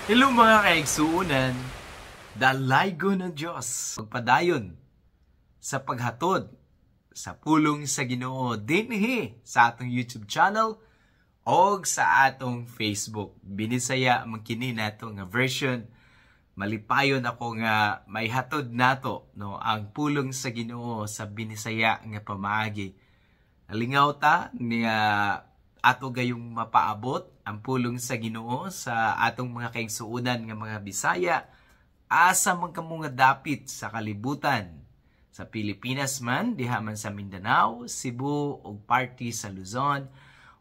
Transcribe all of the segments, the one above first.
Hello mga kaigsuunan, dalaygo ng Diyos, pagpadayon sa paghatod sa pulong sa Ginoo dinhi sa atong YouTube channel o sa atong Facebook. Binisaya magkini nato nga version, malipayon ako nga may hatod nato no ang pulong sa Ginoo sa binisaya nga pamaagi. Nalingaw ta nga ato gayong mapaabot ang pulong sa Ginoo sa atong mga kaigsuunan nga mga Bisaya asa man kamo nga dapit sa kalibutan sa Pilipinas man diha man sa Mindanao, Cebu ug party sa Luzon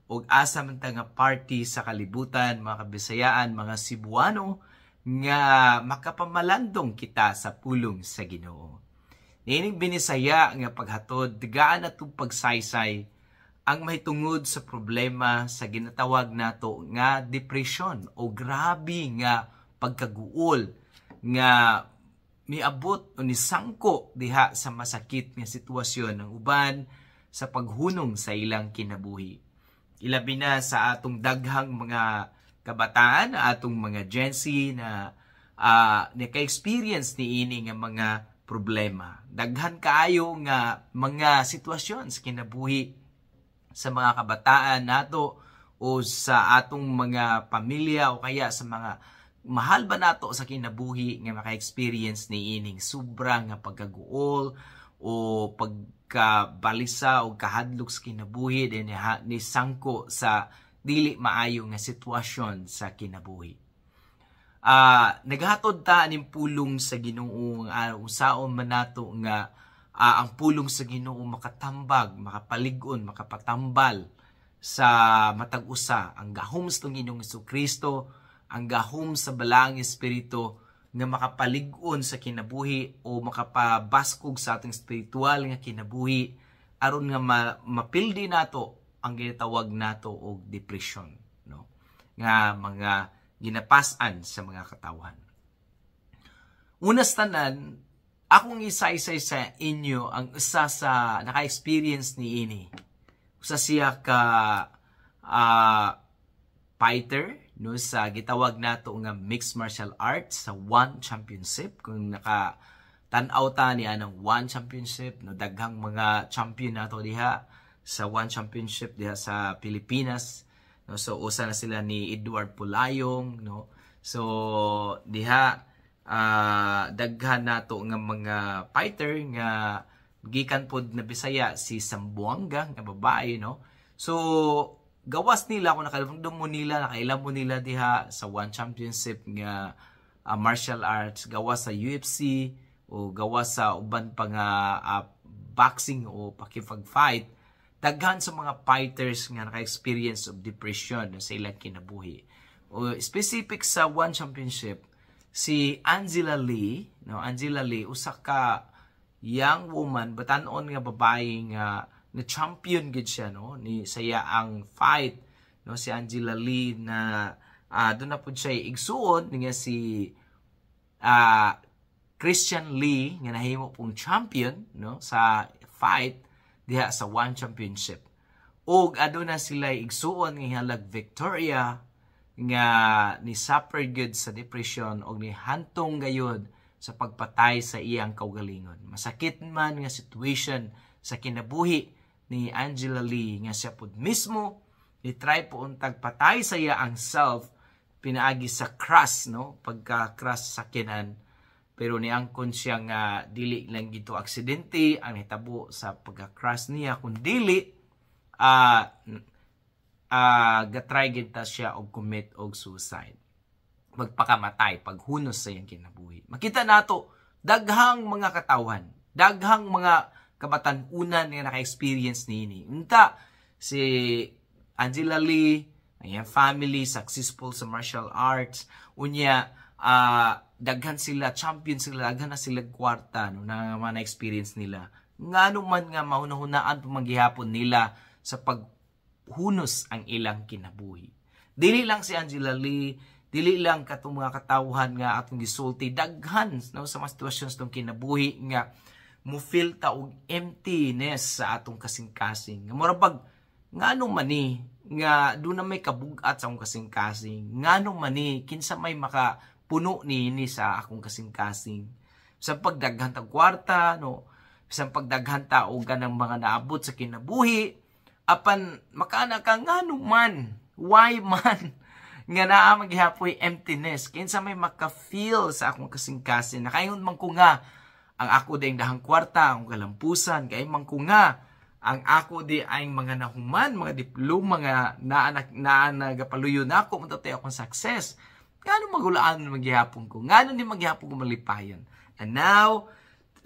ug asa man ta nga party sa kalibutan mga Kabisayaan, mga Cebuano nga makapamalandong kita sa pulong sa Ginoo. Niining binisaya nga paghatod digaan atong pagsaysay ang mahitungod sa problema sa ginatawag nato nga depresyon o grabe nga pagkaguol nga miabot o nisangko diha sa masakit nga sitwasyon ng uban sa paghunong sa ilang kinabuhi. Ilabi na sa atong daghang mga kabataan, atong mga Gen Z na naka-experience ni ini nga mga problema. Daghan kaayo nga mga sitwasyon sa kinabuhi sa mga kabataan nato o sa atong mga pamilya o kaya sa mga mahal ba nato sa kinabuhi nga maka-experience ni ining sobrang nga pagkaguol o pagkabalisa o kahadlok sa kinabuhi din ni sangko sa dili maayo nga sitwasyon sa kinabuhi. Naghatod ta aning pulong sa Ginoo usaon man nato nga ang pulong sa Ginoo makatambag, makapalig-on, makapatambal sa matag usa ang gahom sa Ginoong Jesucristo, ang gahom sa balaang espiritu nga makapalig-on sa kinabuhi o makapabaskog sa atong spiritual nga kinabuhi aron nga mapildi nato ang ginatawag nato og depression, no? Nga mga ginapas-an sa mga katawan. Unas tanan, akong isa-isay sa inyo ang isa sa naka-experience ni ini. Usa siya ka fighter no sa gitawag nato nga mixed martial arts sa One Championship. Kung tan-aw ta niya ng One Championship, no daghang mga champion nato diha sa One Championship diha sa Pilipinas. No, so usa na sila ni Edward Pulayong, no. So diha daghan nato nga mga fighter nga gikan pod na Bisaya si Sambuanga nga babae, no. So gawas nila kung nakailam mo nila diha sa One Championship nga martial arts, gawas sa UFC o gawas sa uban pa nga boxing o pakipag-fight. Daghan sa mga fighters nga naka-experience of depression sa ilang kinabuhi. O specific sa One Championship, si Angela Lee, no, Angela Lee usa ka young woman, batanon nga babae nga na champion gid siya, no, ni saya ang fight, no, si Angela Lee na doon na pud siya igsuon nga si Christian Lee nga nahimo pong champion, no, sa fight diha sa One Championship. Og aduna sila igsuon nga halag Victoria nga ni suffer good sa depression o ni hantong gayud sa pagpatay sa iyang kaugalingon. Masakit man nga situation sa kinabuhi ni Angela Lee nga siya pud mismo ni try po untag patay sa iya ang self pinaagi sa crush, no, pagka-crush sa kinan, pero niangkon siya nga dili lang gito aksidente ang hitabo sa pagka-crush niya kun dili gatry ginta siya og commit og suicide, magpakamatay, paghunos sa iyang kinabuhi. Makita nato daghang mga katawhan, daghang mga kabatan-unan nga naka-experience niini. Unta si Angela Lee, ang family successful sa martial arts, unya daghan sila champion sila, daghan na sila kwarta, no, na mga experience nila. Ngano man nga maunahunaan pamanggihapon nila sa paghunos ang ilang kinabuhi. Dili lang si Angela Lee, dili lang katong mga katawhan nga atong gisulti, daghan, no, sa mga sitwasyon sa kinabuhi nga mo feel ta og emptiness sa atong kasing-kasing. Nga murabag ngano man ni nga doon na may kabugat sa akong kasing-kasing. Ngano man ni kinsa may makapuno ni sa akong kasing-kasing. Sa pagdaghan ta kwarta, no, sa pagdaghan ta og ganang mga naabot sa kinabuhi, apan makaana ka ngano man, why man nga naa maghihapoy emptiness. Kinsa may maka-feel sa akong kasing-kasing. Nakaingon man ko nga ang ako ding dahang kwarta, ang kalampusan, kay man ko nga ang ako di ay mga nahuman, mga diploma nga nagapaluyo na ako, matatay akong success. Ngano magulaan maghihapon ko? Ngano ni maghihapon ko malipayan? And now,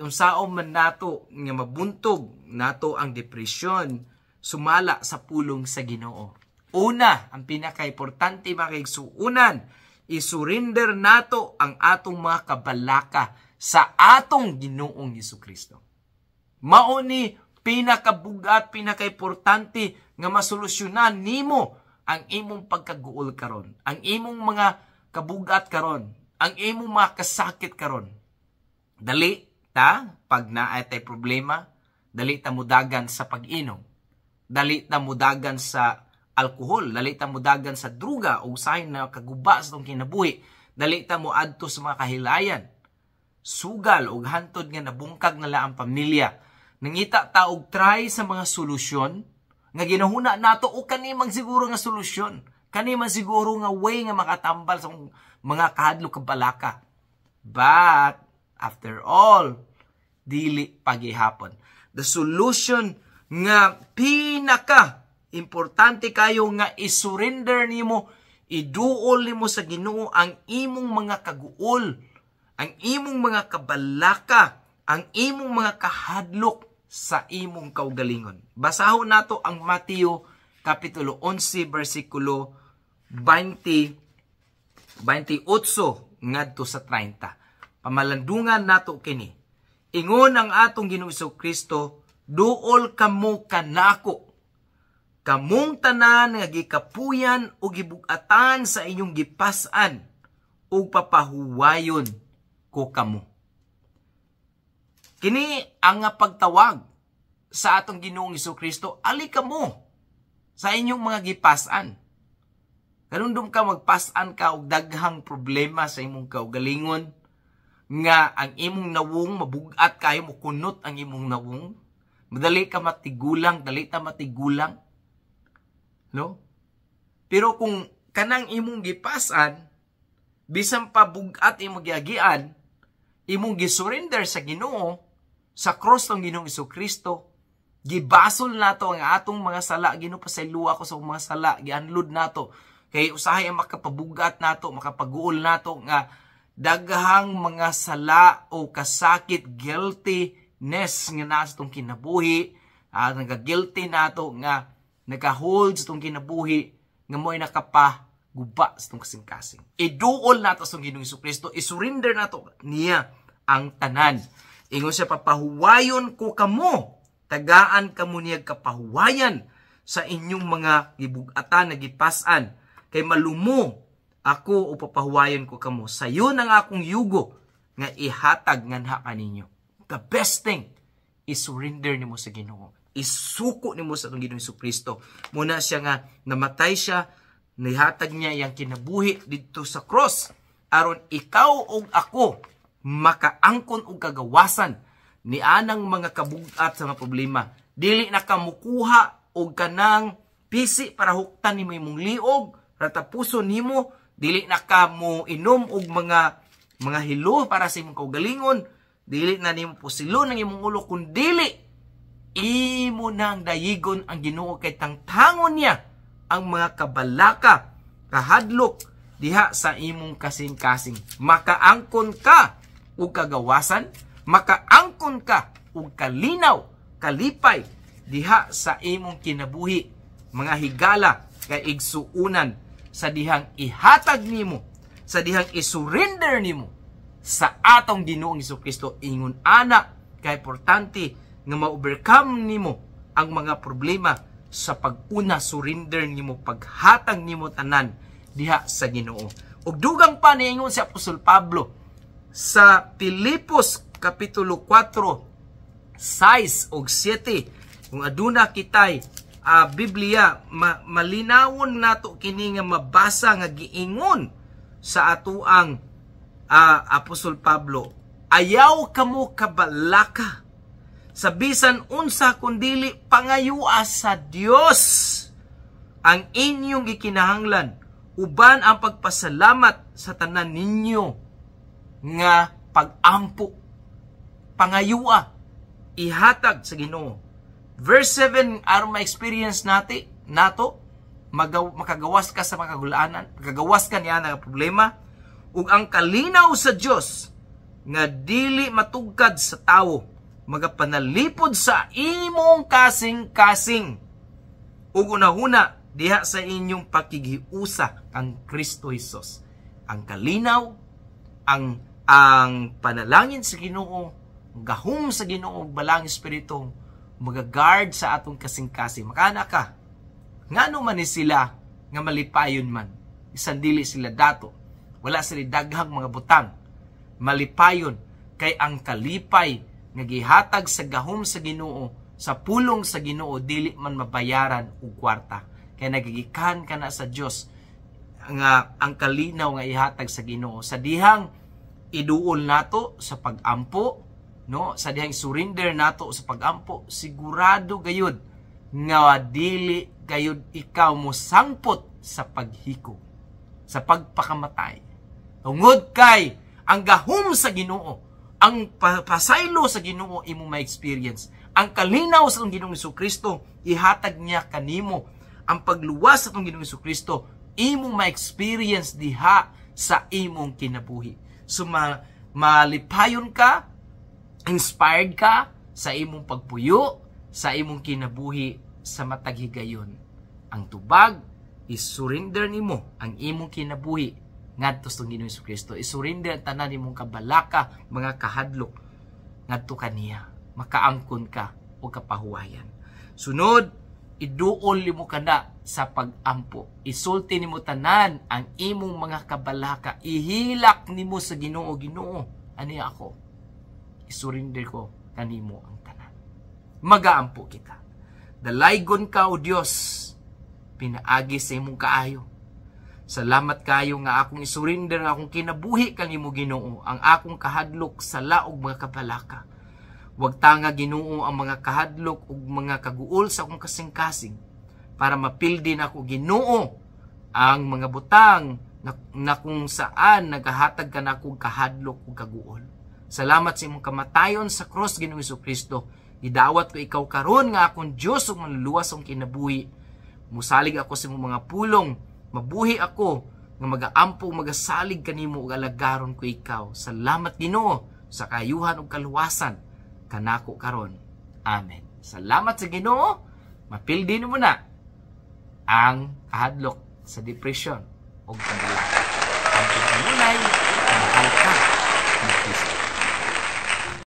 unsaon man nato nga mabuntog nato ang depresyon, sumala sa pulong sa Ginoo. Una, ang pinaka-importante mga kaigsuunan, isurrender nato ang atong mga kabalaka sa atong Ginoong Jesucristo. Mao ni pinakabugat, pinaka-importante nga masolusyonan nimo ang imong pagkaguol karon, ang imong mga kabugat karon, ang imong mga kasakit karon. Dali ta pag naay tay problema, dali ta mudagan sa pag-inom, dali ta mudagan sa alkohol, dali ta mudagan sa druga o usahay na kaguba sa tong kinabuhi, dali ta moadto sa mga kahilayan, sugal o hantod nga nabungkag na la ang pamilya. Nangita ta og try sa mga solusyon nga ginahuna nato o kanimang siguro nga solusyon, kanimang siguro nga way nga makatambal sa mga kahadlok kabalaka. But after all, dili pagihapon. The solution nga pinaka importante kayo nga isurrender nimo, iduol nimo sa Ginoo ang imong mga kaguol, ang imong mga kabalaka, ang imong mga kahadlok sa imong kaugalingon. Basahon nato ang Mateo kapitulo 11 bersikulo 28 ngadto sa 30. Pamalandungan nato kini. Ingon ang atong Ginoong Jesucristo, duol kamo kanako, kamong tanan nga gikapuyan o gibugatan sa inyong gipas-an o papahuwayon ko kamo. Kini ang pagtawag sa atong Ginoong Jesucristo, ali kamo sa inyong mga gipas-an. Kanundom ka magpas-an ka og daghang problema sa imong kaugalingon, nga ang imong nawong mabugat kayo mo kunot ang imong nawong, madali ka matigulang, dali ta matigulang. No? Pero kung kanang imong gipas-an, bisan pa bugat imong giagian, imong gisurrender sa Ginoo, sa cross ng Ginoong Jesucristo, gibasol nato ang atong mga sala, ginupasayloa ko sa mga sala, gianlod nato, kay usahay ang makapabugat nato, makapaguol nato nga daghang mga sala o kasakit, guiltiness nga nasa itong kinabuhi, nagka-guilty nato nga nagka-hold sa itong kinabuhi, nga mo'y nakapaguba sa itong kasing-kasing. Iduol nato sa Ginoong Jesucristo, isurrender nato niya ang tanan. Ingon siya, papahuwayon ko kamo, tagaan kamo niya kapahuwayan sa inyong mga gibugatan na gipas-an, kay malumo ako o papahuwayan ko kamo. Sayon ang akong yugo nga ihatag nganha kaninyo. The best thing is surrender nimo sa Ginoo. Isuko nimo sa atong Ginoong Jesucristo. Muna siya nga namatay siya, nihatag niya yang kinabuhi dito sa cross aron ikaw ug ako makaangkon og kagawasan ni anang mga kabugat sa mga problema. Dili na ka mukuha og kanang pisi para huktan nimo imong liog, ratapuson nimo, dili na ka mo inom og mga hilo para sa imong kaugalingon, dili na nimo pusilon ang imong ulo, kun dili imo nang dayigon ang Ginoo kay tangtangon niya ang mga kabalaka, kahadlok diha sa imong kasing-kasing. Makaangkon ka ug kagawasan, makaangkon ka ug kalinaw, kalipay diha sa imong kinabuhi, mga higala kay igsuunan sa dihang ihatag nimo, sa dihang isurrender nimo sa atong Ginoong Jesucristo. Ingon ana kay importante nga ma-overcome nimo ang mga problema sa pag-una surrender nimo, paghatag nimo tanan diha sa Ginoo. Ug dugang pa niingon si Apostol Pablo sa Filipos kapitulo 4, 6 ug 7, kung aduna kitay Biblia malinawon nato kini nga mabasa nga giingon sa atuang Apostol Pablo, ayaw kamo kabalaka sa bisan unsa kundili pangayua sa Dios ang inyong gikinahanglan uban ang pagpasalamat sa tanan ninyo nga pag-ampo. Pangayua ihatag sa Ginoo. Verse 7, aron ma-experience nato makagawas ka sa makagulaanan, makagawas ka niya ng problema, ug ang kalinaw sa Dios nga dili matugkad sa tawo magapanalipod sa imong kasing-kasing ug unahuna diha sa inyong pakigiusa kang Kristo Jesus. Ang kalinaw, ang panalangin sa Ginoo, gahom sa Ginoo, balang Espiritu, magagard sa atong kasing-kasing. Makana ka, ngano man ni sila nga malipayon man, isang dili sila dato, wala sila daghang mga butang, malipayon kay ang kalipay nga gihatag sa gahom sa Ginoo, sa pulong sa Ginoo, dili man mabayaran og kwarta. Kaya nagigikan ka na sa Dios nga ang kalinaw nga ihatag sa Ginoo, sa dihang iduol nato sa pag-ampo, no, sa dihang surrender nato sa pag-ampo, sigurado gayud nga dili gayud ikaw mo sangpot sa paghiko, sa pagpakamatay. Tungod kay ang gahom sa Ginoo, ang pasaylo sa Ginoo imo ma-experience. Ang kalinaw sa atong Ginoong Jesucristo ihatag niya kanimo. Ang pagluwas sa atong Ginoong Jesucristo imo ma-experience diha sa imong kinabuhi. So malipayon ka, inspired ka sa imong pagpuyo, sa imong kinabuhi sa matag higayon. Ang tubag, isurrender nimo ang imong kinabuhi ngadto sa Ginoong Jesucristo. Isurrender ang tanan nimong kabalaka, mga kahadlok ngadto kaniya. Makaangkon ka o kapahuwayan. Sunod, iduol nimo kana sa pag-ampo. Isulti nimo tanan ang imong mga kabalaka. Ihilak nimo sa Ginoo, Ginoo, ani ako, isurrender ko kanimo ang tanan. Magaampo kita. Dalaygon ka o Dios, pinaagi sa imong kaayo. Salamat kayo nga akong isurrender nga akong kinabuhi kanimo Ginoo, ang akong kahadlok sa laog mga kabalaka. Wag tanga Ginoo ang mga kahadlok ug mga kaguol sa akong kasing-kasing para mapildi na ako Ginoo ang mga butang na kung saan nagahatag ka na akong kahadlok ug kaguol. Salamat sa imong kamatayon sa cross Ginoong Jesucristo. Idawat ko ikaw karon nga akong Dios ug manluluwas ang kinabuhi. Musalig ako sa imong mga pulong, mabuhi ako nga magaampo magasalig kanimo ug alagaron ko ikaw. Salamat Ginoo sa kayuhan ug kaluwasan kanako karon. Amen. Salamat sa Ginoo. Mapildi mo na ang kahadlok sa depression ug kabalaka. Ang pagkamunay, mahal ka ni Kristo.